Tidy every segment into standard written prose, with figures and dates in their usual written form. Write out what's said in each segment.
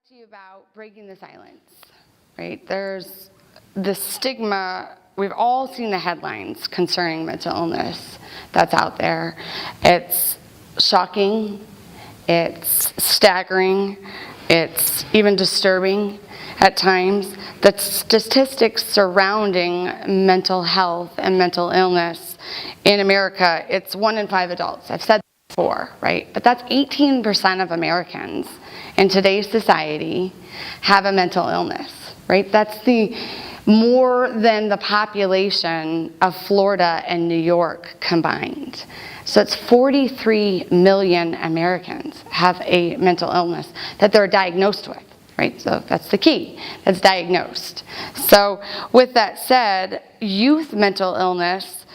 To you about breaking the silence, right? There's the stigma. We've all seen the headlines concerning mental illness that's out there. It's shocking, it's staggering, it's even disturbing at times. The statistics surrounding mental health and mental illness in America, it's 1 in 5 adults. I've said that before, right? But that's 18% of Americans in today's society have a mental illness, right? That's more than the population of Florida and New York combined. So it's 43 million Americans have a mental illness that they're diagnosed with, right? So that's the key, that's diagnosed. So with that said, youth mental illness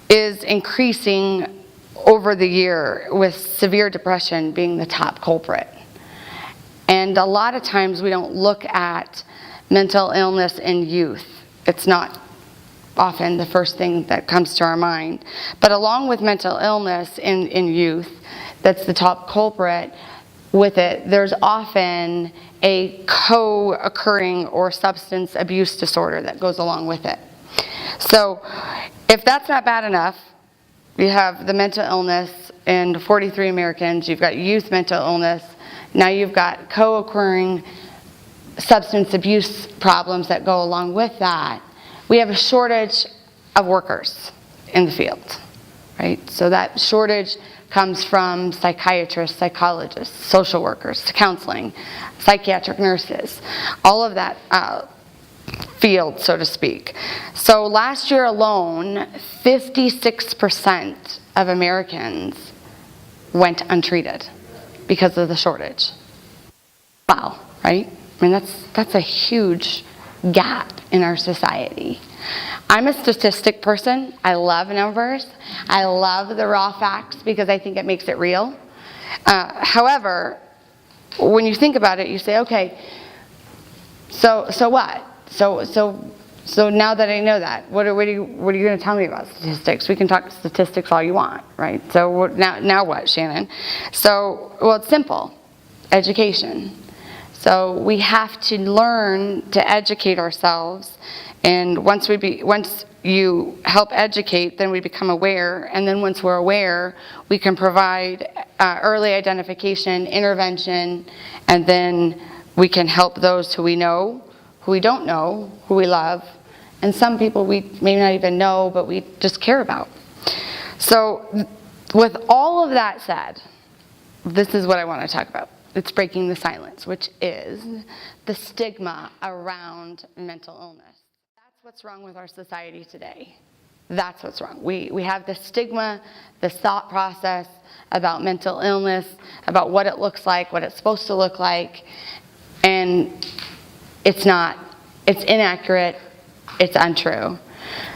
is increasing over the year, with severe depression being the top culprit. And a lot of times we don't look at mental illness in youth. It's not often the first thing that comes to our mind. But along with mental illness in youth, that's the top culprit, with it, there's often a co-occurring or substance abuse disorder that goes along with it. So if that's not bad enough, you have the mental illness in 43 Americans, you've got youth mental illness, now you've got co-occurring substance abuse problems that go along with that. We have a shortage of workers in the field, right? So that shortage comes from psychiatrists, psychologists, social workers, counseling, psychiatric nurses, all of that field, so to speak. So last year alone, 56% of Americans went untreated because of the shortage. Wow, right? I mean, that's a huge gap in our society. I'm a statistic person. I love numbers. I love the raw facts because I think it makes it real. However, when you think about it, you say, okay, so what? So now that I know that, what are you going to tell me about statistics? We can talk statistics all you want, right? So now what, Shannon? So, well, it's simple. Education. So we have to learn to educate ourselves, and once you help educate, then we become aware, and then once we're aware, we can provide early identification, intervention, and then we can help those who we know, who we don't know, who we love, and some people we may not even know, but we just care about. So with all of that said, this is what I want to talk about. It's breaking the silence, which is the stigma around mental illness. That's what's wrong with our society today. That's what's wrong. We have the stigma, this thought process about mental illness, about what it looks like, what it's supposed to look like, and it's not. It's inaccurate. It's untrue.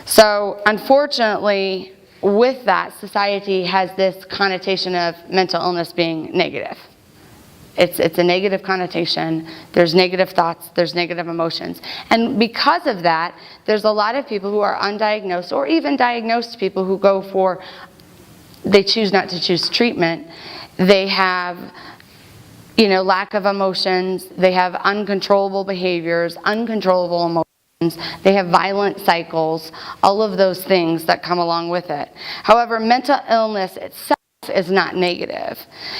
So unfortunately, with that, society has this connotation of mental illness being negative. It's a negative connotation. There's negative thoughts. There's negative emotions. And because of that, there's a lot of people who are undiagnosed or even diagnosed people who they choose not to choose treatment. They have, lack of emotions. They have uncontrollable behaviors, uncontrollable emotions. They have violent cycles, all of those things that come along with it. However, mental illness itself is not negative.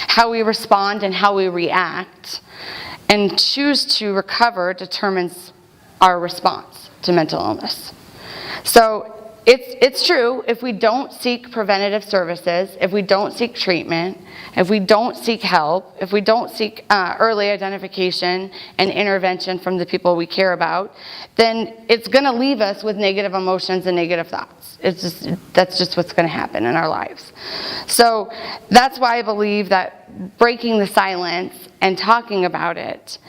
How we respond and how we react and choose to recover determines our response to mental illness. So it's true, if we don't seek preventative services, if we don't seek treatment, if we don't seek help, if we don't seek early identification and intervention from the people we care about, then it's going to leave us with negative emotions and negative thoughts. That's just what's going to happen in our lives. So that's why I believe that breaking the silence and talking about it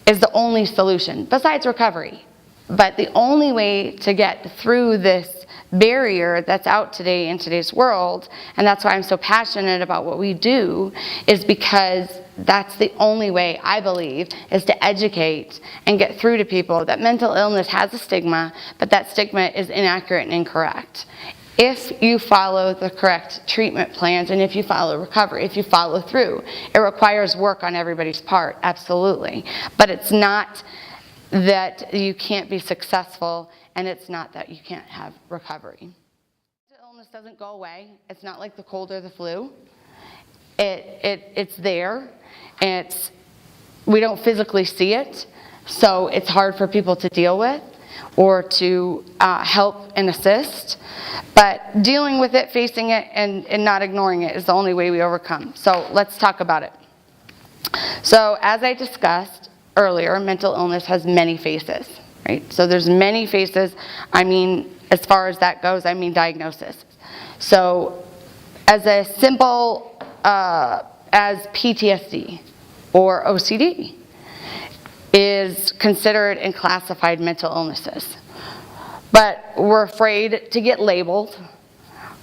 is the only solution, besides recovery. But the only way to get through this barrier that's out today in today's world, and that's why I'm so passionate about what we do, is because that's the only way, I believe, is to educate and get through to people that mental illness has a stigma, but that stigma is inaccurate and incorrect. if you follow the correct treatment plans and if you follow recovery, if you follow through. It requires work on everybody's part, absolutely. But it's not that you can't be successful, and it's not that you can't have recovery. The illness doesn't go away. It's not like the cold or the flu. It's there. We don't physically see it, so it's hard for people to deal with or to help and assist. But dealing with it, facing it, and not ignoring it is the only way we overcome. So let's talk about it. So as I discussed earlier, mental illness has many faces, right? So there's many faces. I mean, as far as that goes, I mean diagnosis. So as a simple as PTSD or OCD is considered and classified mental illnesses. But we're afraid to get labeled.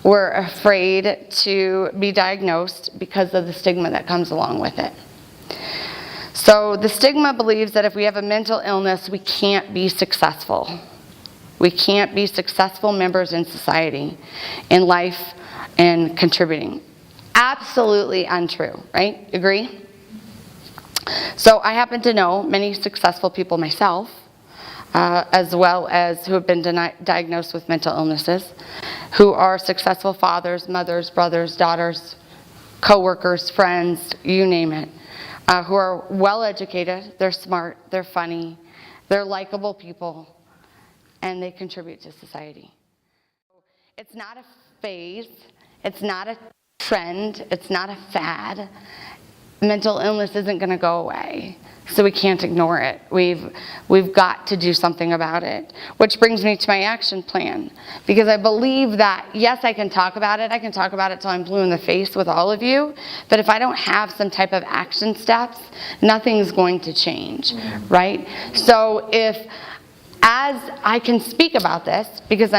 We're afraid to be diagnosed because of the stigma that comes along with it. So the stigma believes that if we have a mental illness, we can't be successful. We can't be successful members in society, in life, and contributing. Absolutely untrue, right? Agree? So I happen to know many successful people myself, as well as who have been diagnosed with mental illnesses, who are successful fathers, mothers, brothers, daughters, co-workers, friends, you name it, who are well educated, they're smart, they're funny, they're likable people, and they contribute to society. It's not a phase, it's not a trend, it's not a fad. Mental illness isn't going to go away, so we can't ignore it. We've got to do something about it, which brings me to my action plan, because I believe that, yes, I can talk about it. I can talk about it till I'm blue in the face with all of you, but if I don't have some type of action steps, nothing's going to change, right? So as I can speak about this, because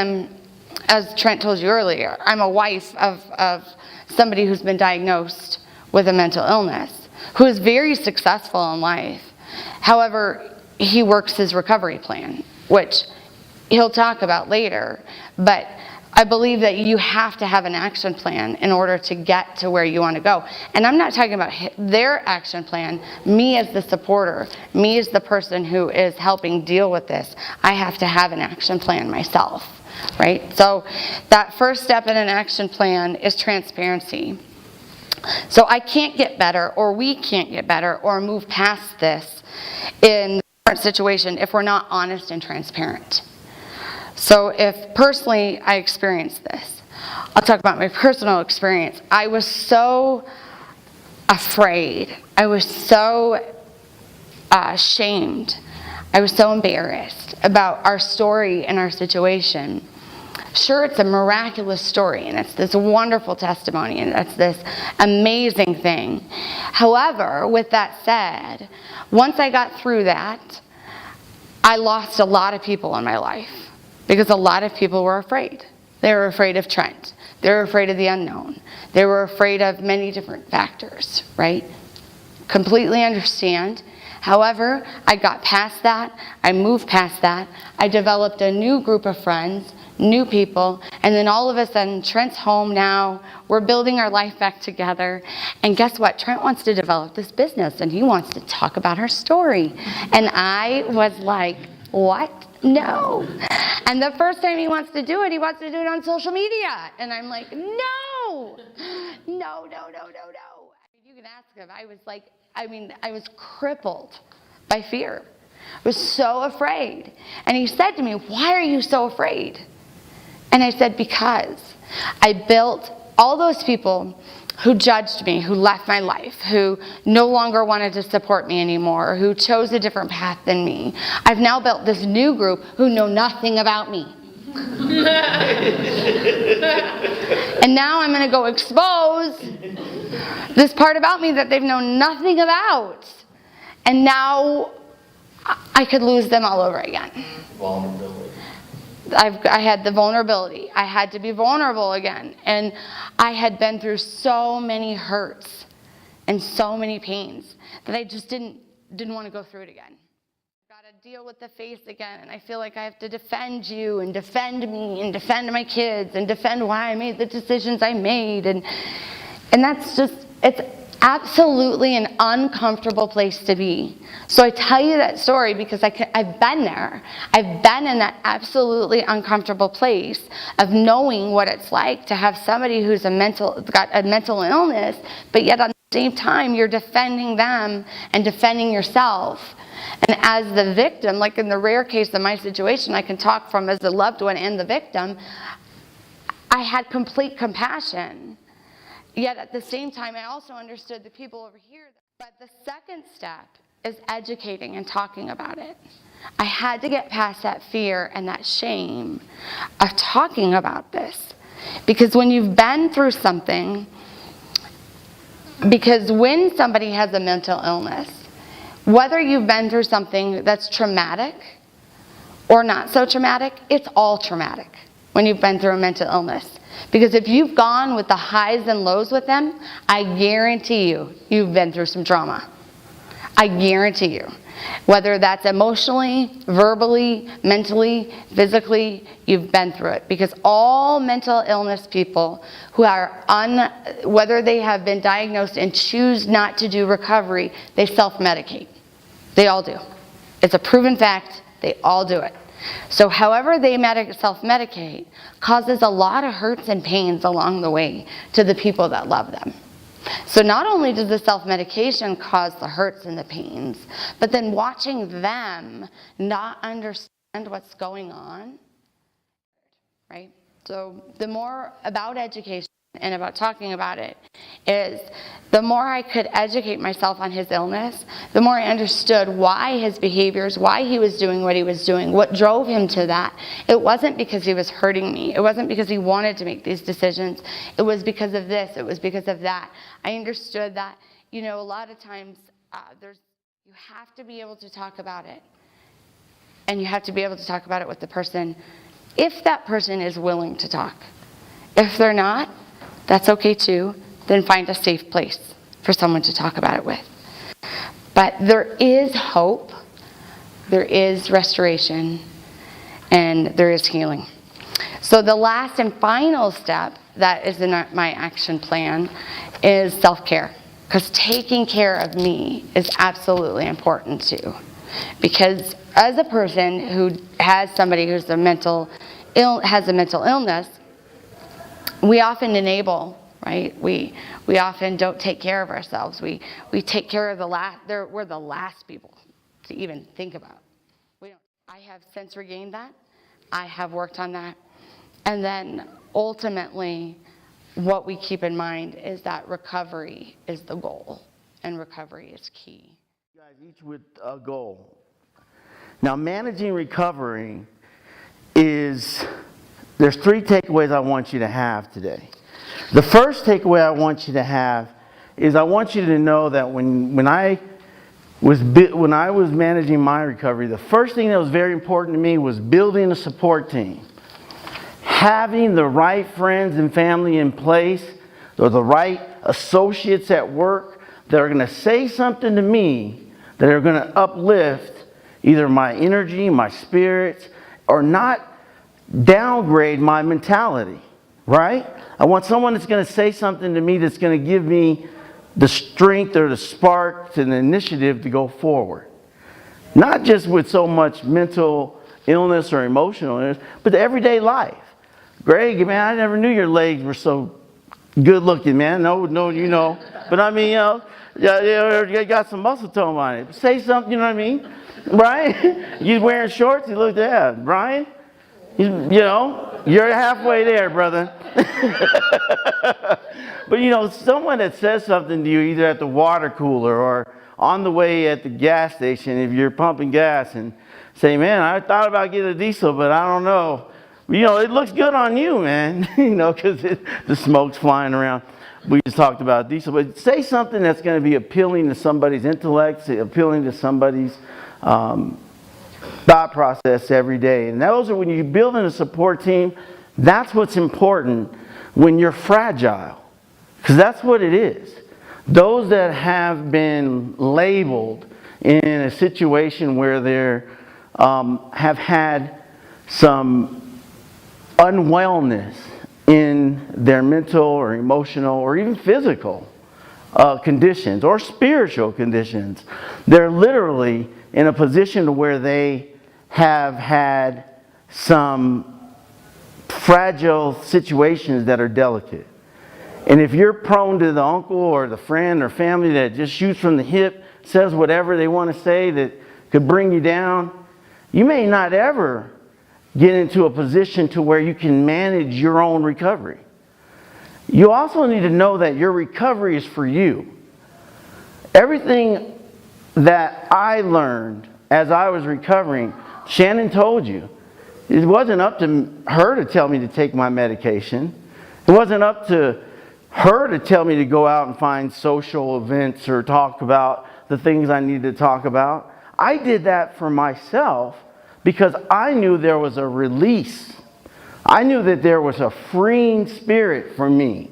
as Trent told you earlier, I'm a wife of somebody who's been diagnosed with a mental illness, who is very successful in life. However, he works his recovery plan, which he'll talk about later. But I believe that you have to have an action plan in order to get to where you want to go. And I'm not talking about their action plan, me as the supporter, me as the person who is helping deal with this. I have to have an action plan myself, right? So that first step in an action plan is transparency. So I can't get better, or we can't get better, or move past this in the current situation if we're not honest and transparent. So if personally I experienced this, I'll talk about my personal experience. I was so afraid. I was so ashamed. I was so embarrassed about our story and our situation. Sure, it's a miraculous story, and it's this wonderful testimony, and it's this amazing thing. However, with that said, once I got through that, I lost a lot of people in my life because a lot of people were afraid. They were afraid of Trent. They were afraid of the unknown. They were afraid of many different factors, right? Completely understand. However, I got past that. I moved past that. I developed a new group of friends, new people, and then all of a sudden, Trent's home now. We're building our life back together. And guess what? Trent wants to develop this business, and he wants to talk about her story. And I was like, what? No. And the first time he wants to do it, he wants to do it on social media. And I'm like, no. No. You can ask him. I was crippled by fear. I was so afraid. And he said to me, why are you so afraid? And I said, because I built all those people who judged me, who left my life, who no longer wanted to support me anymore, who chose a different path than me. I've now built this new group who know nothing about me. And now I'm going to go expose this part about me that they've known nothing about. And now I could lose them all over again. Vulnerability. I had the vulnerability. I had to be vulnerable again. And I had been through so many hurts and so many pains that I just didn't want to go through it again. Got to deal with the face again, and I feel like I have to defend you and defend me and defend my kids and defend why I made the decisions I made. And that's just, it's absolutely an uncomfortable place to be. So I tell you that story because I've been there. I've been in that absolutely uncomfortable place of knowing what it's like to have somebody who's got a mental illness, but yet at the same time you're defending them and defending yourself. And as the victim, like in the rare case of my situation, I can talk from as the loved one and the victim, I had complete compassion. Yet at the same time, I also understood the people over here. But the second step is educating and talking about it. I had to get past that fear and that shame of talking about this. Because when you've been through something, because when somebody has a mental illness, whether you've been through something that's traumatic or not so traumatic, it's all traumatic when you've been through a mental illness. Because if you've gone with the highs and lows with them, I guarantee you, you've been through some trauma. I guarantee you. Whether that's emotionally, verbally, mentally, physically, you've been through it. Because all mental illness people who are whether they have been diagnosed and choose not to do recovery, they self-medicate. They all do. It's a proven fact. They all do it. So however they self-medicate causes a lot of hurts and pains along the way to the people that love them. So not only does the self-medication cause the hurts and the pains, but then watching them not understand what's going on, right? So the more about education and about talking about it is the more I could educate myself on his illness, the more I understood why his behaviors, why he was doing what he was doing, what drove him to that. It wasn't because he was hurting me. It wasn't because he wanted to make these decisions. It was because of this. It was because of that. I understood that, a lot of times you have to be able to talk about it. And you have to be able to talk about it with the person if that person is willing to talk. If they're not, that's okay too. Then find a safe place for someone to talk about it with. But there is hope, there is restoration, and there is healing. So the last and final step that is in my action plan is self-care. Because taking care of me is absolutely important too. Because as a person who has somebody who's has a mental illness, we often enable, right? We often don't take care of ourselves. We take care of we're the last people to even think about. I have since regained that. I have worked on that. And then ultimately, what we keep in mind is that recovery is the goal, and recovery is key. You guys each with a goal. Now, managing recovery there's 3 takeaways I want you to have today. The first takeaway I want you to have is I want you to know that when I was managing my recovery, the first thing that was very important to me was building a support team. Having the right friends and family in place, or the right associates at work that are going to say something to me that are going to uplift either my energy, my spirits, or not downgrade my mentality, right? I want someone that's going to say something to me that's going to give me the strength or the spark and the initiative to go forward. Not just with so much mental illness or emotional illness, but the everyday life. Greg, man, I never knew your legs were so good looking, man. No, But I mean, you got some muscle tone on it. Say something, you know what I mean? Right? You wearing shorts? You look there. Brian? You're halfway there, brother. But someone that says something to you either at the water cooler or on the way at the gas station, if you're pumping gas, and say, man, I thought about getting a diesel, but I don't know. It looks good on you, man, because the smoke's flying around. We just talked about diesel, but say something that's going to be appealing to somebody's intellect, appealing to somebody's thought process every day. And those are when you're building a support team, that's what's important when you're fragile. Because that's what it is. Those that have been labeled in a situation where they're have had some unwellness in their mental or emotional or even physical conditions or spiritual conditions. They're literally in a position to where they have had some fragile situations that are delicate. And if you're prone to the uncle or the friend or family that just shoots from the hip, says whatever they want to say that could bring you down, you may not ever get into a position to where you can manage your own recovery. You also need to know that your recovery is for you. Everything that I learned as I was recovering, Shannon told you, it wasn't up to her to tell me to take my medication. It wasn't up to her to tell me to go out and find social events or talk about the things I needed to talk about. I did that for myself because I knew there was a release. I knew that there was a freeing spirit for me.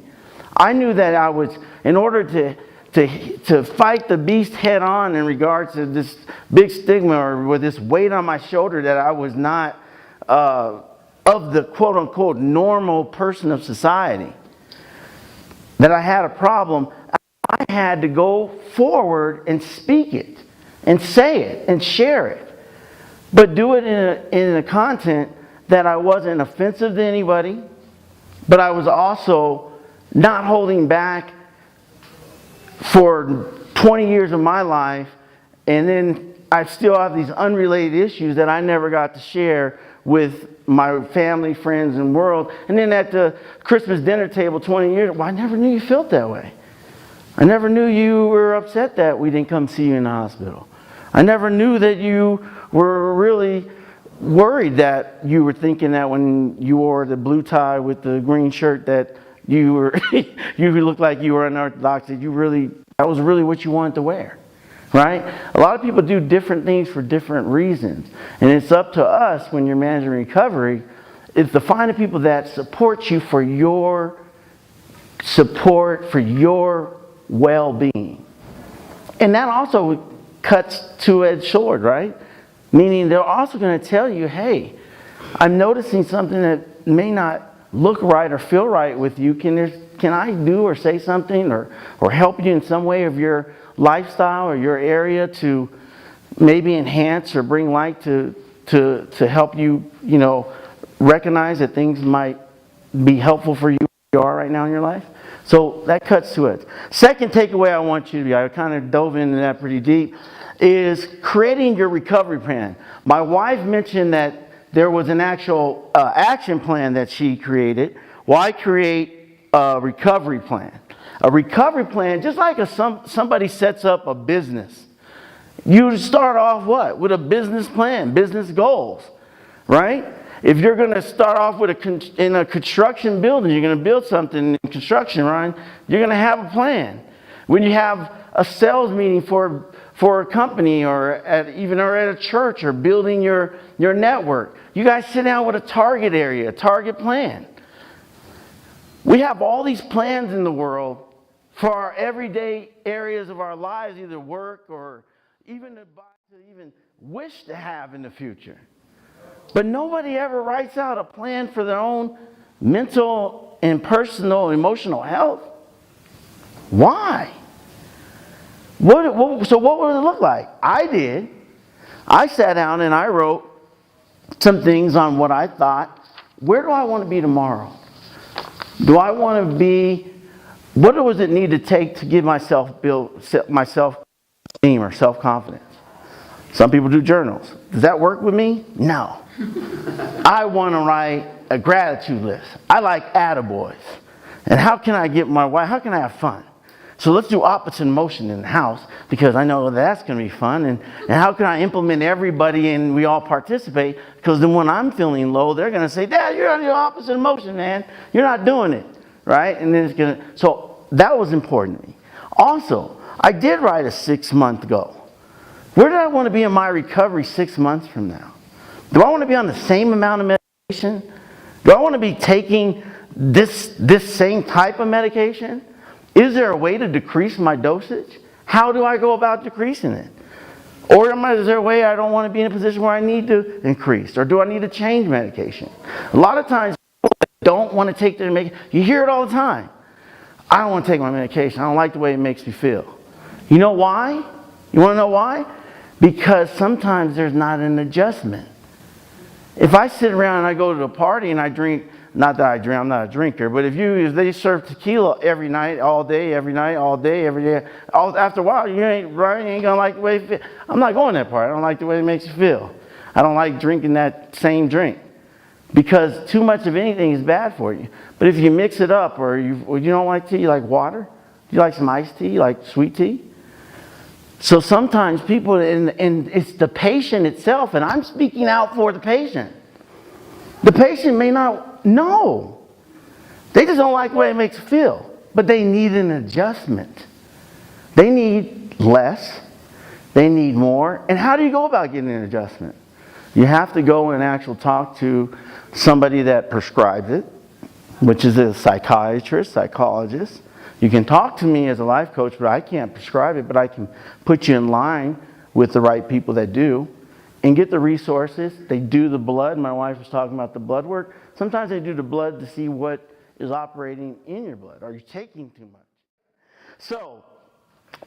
I knew that I was, in order to fight the beast head on in regards to this big stigma or with this weight on my shoulder that I was not of the quote unquote normal person of society, that I had a problem, I had to go forward and speak it and say it and share it. But do it in a content that I wasn't offensive to anybody, but I was also not holding back for 20 years of my life, and then I still have these unrelated issues that I never got to share with my family, friends, and world. And then at the Christmas dinner table 20 years, well, I never knew you felt that way. I never knew you were upset that we didn't come see you in the hospital. I never knew that you were really worried that you were thinking that when you wore the blue tie with the green shirt that you were you looked like you were unorthodox, that was really what you wanted to wear. Right? A lot of people do different things for different reasons. And it's up to us when you're managing recovery is to find the people that support you for your support, for your well-being. And that also cuts two-edged sword, right? Meaning they're also going to tell you, hey, I'm noticing something that may not look right or feel right with you. Can I do or say something or help you in some way of your lifestyle or your area to maybe enhance or bring light to help you, recognize that things might be helpful for you where you are right now in your life? So that cuts to it. Second takeaway I want you to be, I kind of dove into that pretty deep, is creating your recovery plan. My wife mentioned that there was an actual action plan that she created. Why create a recovery plan? A recovery plan, just like somebody sets up a business. You start off what? With a business plan, business goals, right? If you're going to start off with in a construction building, you're going to build something in construction, Ryan, you're going to have a plan. When you have a sales meeting for a company or at a church or building your network, you guys sit down with a target area, a target plan. We have all these plans in the world for our everyday areas of our lives, either work or even to even wish to have in the future. But nobody ever writes out a plan for their own mental and personal, emotional health. Why? So what would it look like? I did. I sat down and I wrote some things on what I thought. Where do I want to be tomorrow? Do I want to be? What does it need to take to give myself self-esteem or self-confidence? Some people do journals. Does that work with me? No. I want to write a gratitude list. I like attaboys. And how can I get my wife? How can I have fun? So let's do opposite motion in the house because I know that's going to be fun. And how can I implement everybody and we all participate? Because then when I'm feeling low, they're going to say, Dad, you're on the opposite motion, man. You're not doing it. Right? And then it's going to, so that was important to me. Also, I did write a 6-month goal. Where do I want to be in my recovery 6 months from now? Do I want to be on the same amount of medication? Do I want to be taking this same type of medication? Is there a way to decrease my dosage? How do I go about decreasing it? Or is there a way I don't want to be in a position where I need to increase? Or do I need to change medication? A lot of times people don't want to take their medication. You hear it all the time. I don't want to take my medication. I don't like the way it makes me feel. You know why? You want to know why? Because sometimes there's not an adjustment. If I sit around and I go to a party and I drink, not that I drink, I'm not a drinker, but if they serve tequila every night, all day, every night, all day, every day, after a while, you ain't gonna like the way it feels. I'm not going to that party. I don't like the way it makes you feel. I don't like drinking that same drink because too much of anything is bad for you. But if you mix it up, or you don't like tea, you like water, you like some iced tea, you like sweet tea. So sometimes people, and it's the patient itself, and I'm speaking out for the patient. The patient may not know. They just don't like the way it makes them feel. But they need an adjustment. They need less. They need more. And how do you go about getting an adjustment? You have to go and actually talk to somebody that prescribes it, which is a psychiatrist, psychologist. You can talk to me as a life coach, but I can't prescribe it, but I can put you in line with the right people that do and get the resources. They do the blood. My wife was talking about the blood work. Sometimes they do the blood to see what is operating in your blood. Are you taking too much? So,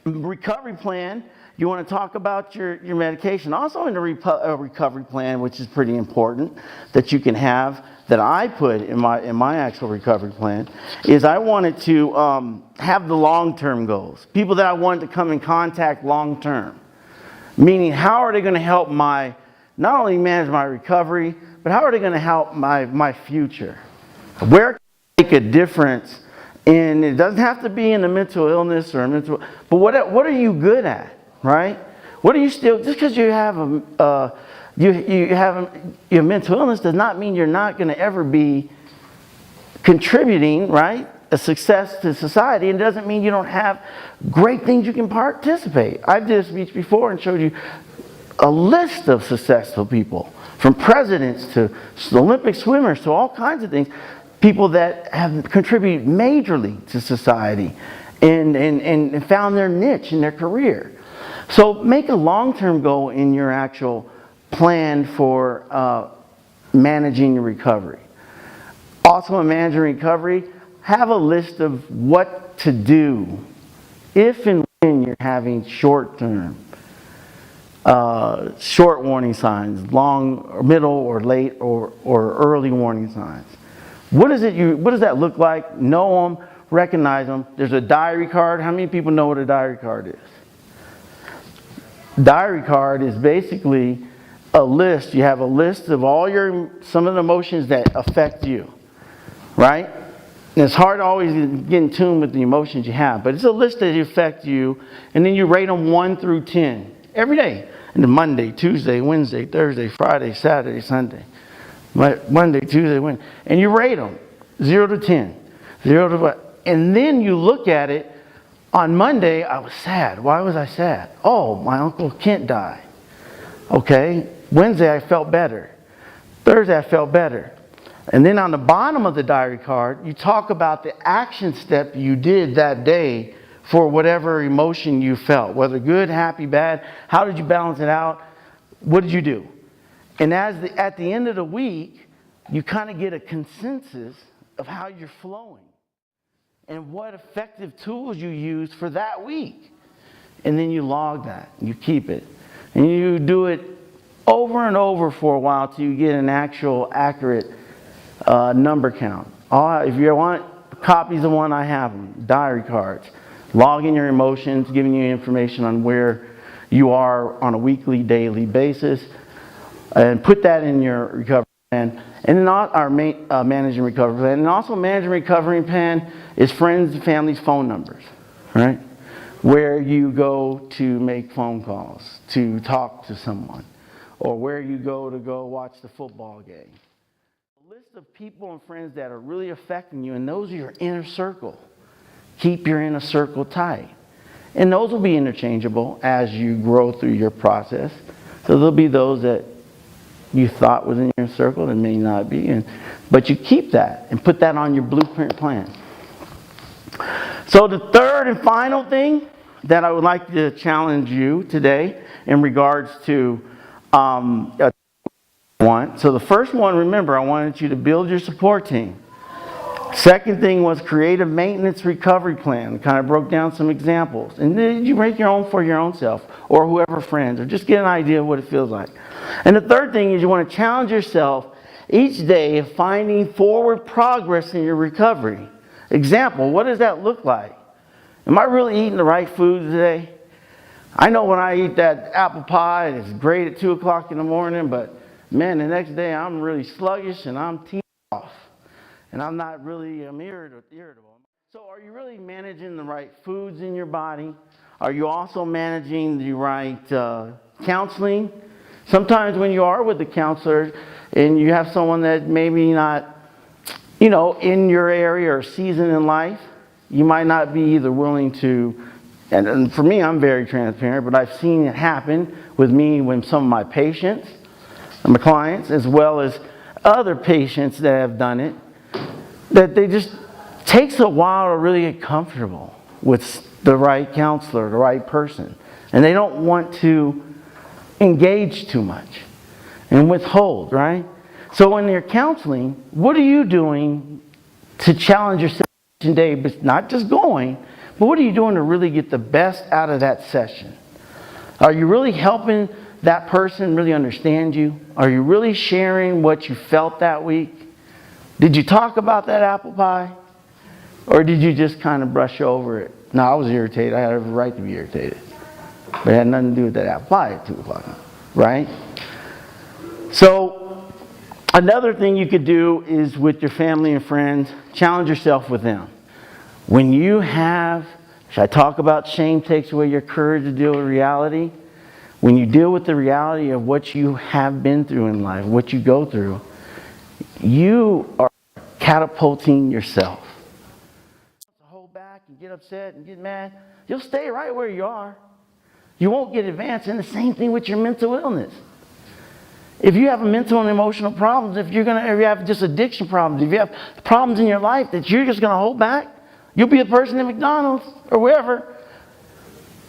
recovery plan, you want to talk about your medication. Also in the recovery plan, which is pretty important, that you can have, that I put in my actual recovery plan, is I wanted to have the long-term goals. People that I wanted to come in contact long-term. Meaning, how are they going to help not only manage my recovery, but how are they going to help my future? Where can I make a difference? And it doesn't have to be in a mental illness or a mental, but what are you good at, right? What are you still, just because you have your mental illness does not mean you're not going to ever be contributing, right? A success to society, and it doesn't mean you don't have great things you can participate. I did this speech before and showed you a list of successful people, from presidents to Olympic swimmers to all kinds of things. People that have contributed majorly to society and found their niche in their career. So make a long-term goal in your actual plan for managing your recovery. Also in managing recovery, have a list of what to do if and when you're having short-term, short warning signs, long, or middle, or late, or early warning signs. What does that look like? Know them, recognize them. There's a diary card. How many people know what a diary card is? Diary card is basically a list. You have a list of some of the emotions that affect you, right? And it's hard to always get in tune with the emotions you have, but it's a list that affect you, and then you rate them 1 through 10 every day. And Monday, Tuesday, Wednesday, Thursday, Friday, Saturday, Sunday. Monday, Tuesday, Wednesday. And you rate them 0 to 10. 0 to what? And then you look at it. On Monday, I was sad. Why was I sad? Oh, my Uncle Kent died. Okay. Wednesday, I felt better. Thursday, I felt better. And then on the bottom of the diary card, you talk about the action step you did that day for whatever emotion you felt, whether good, happy, bad. How did you balance it out? What did you do? And at the end of the week, you kind of get a consensus of how you're flowing and what effective tools you used for that week. And then you log that, you keep it. And you do it over and over for a while till you get an actual accurate number count. If you want copies of one, I have them, diary cards. Logging your emotions, giving you information on where you are on a weekly, daily basis. And put that in your recovery plan. And then our managing recovery plan. And also managing recovery plan is friends and family's phone numbers, right? Where you go to make phone calls, to talk to someone, or where you go to watch the football game. A list of people and friends that are really affecting you, and those are your inner circle. Keep your inner circle tight. And those will be interchangeable as you grow through your process. So there'll be those that you thought was in your circle that may not be, but you keep that and put that on your blueprint plan. So the third and final thing, that I would like to challenge you today in regards to one. So the first one, remember, I wanted you to build your support team. Second thing was create a maintenance recovery plan. Kind of broke down some examples. And then you make your own for your own self or whoever friends, or just get an idea of what it feels like. And the third thing is you want to challenge yourself each day of finding forward progress in your recovery. Example, what does that look like? Am I really eating the right food today? I know when I eat that apple pie, it's great at 2 o'clock in the morning, but man, the next day I'm really sluggish and I'm teed off. And I'm not really irritable. So are you really managing the right foods in your body? Are you also managing the right counseling? Sometimes when you are with the counselor and you have someone that maybe not, in your area or season in life, you might not be either willing to, and for me, I'm very transparent, but I've seen it happen with me when some of my patients, my clients, as well as other patients that have done it, that they just takes a while to really get comfortable with the right counselor, the right person. And they don't want to engage too much and withhold, right? So when you're counseling, what are you doing to challenge yourself each day, but not just going, but what are you doing to really get the best out of that session? Are you really helping that person really understand you? Are you really sharing what you felt that week? Did you talk about that apple pie? Or did you just kind of brush over it? No, I was irritated. I had every right to be irritated. But it had nothing to do with that apple pie at 2 o'clock, right? So another thing you could do is with your family and friends, challenge yourself with them. When you have, should I talk about shame takes away your courage to deal with reality? When you deal with the reality of what you have been through in life, what you go through, you are catapulting yourself. Hold back and get upset and get mad. You'll stay right where you are. You won't get advanced. And the same thing with your mental illness. If you have mental and emotional problems, if you have just addiction problems, if you have problems in your life that you're just going to hold back, you'll be a person at McDonald's or wherever,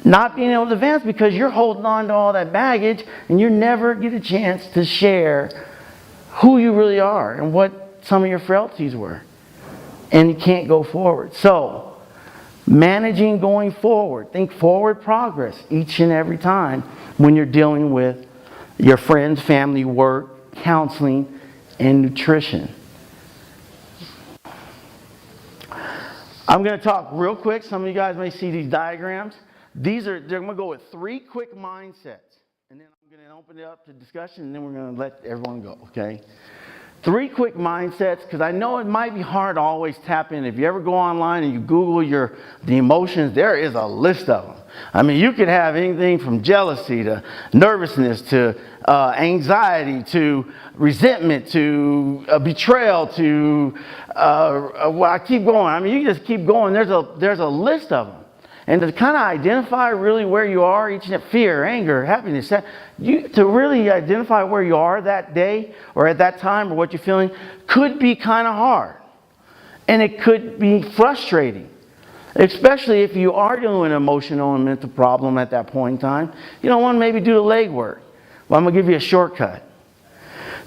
not being able to advance because you're holding on to all that baggage and you never get a chance to share who you really are and what some of your frailties were. And you can't go forward. So, managing going forward. Think forward progress each and every time when you're dealing with your friends, family, work, counseling, and nutrition. I'm going to talk real quick. Some of you guys may see these diagrams. They're going to go with 3 quick mindsets. And then I'm going to open it up to discussion, and then we're going to let everyone go, okay? 3 quick mindsets, because I know it might be hard to always tap in. If you ever go online and you Google the emotions, there is a list of them. I mean, you could have anything from jealousy to nervousness to anxiety to resentment to betrayal to, I keep going. I mean, you just keep going. There's a list of them. And to kind of identify really where you are, fear, anger, happiness, to really identify where you are that day or at that time or what you're feeling could be kind of hard. And it could be frustrating, especially if you are dealing with an emotional and mental problem at that point in time. You don't want to maybe do the legwork. Well, I'm going to give you a shortcut.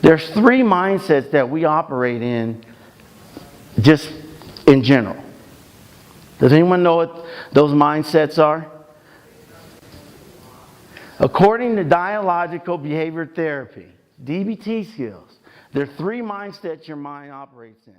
There's 3 mindsets that we operate in just in general. Does anyone know what those mindsets are? According to dialogical behavior therapy, DBT skills, there are 3 mindsets your mind operates in.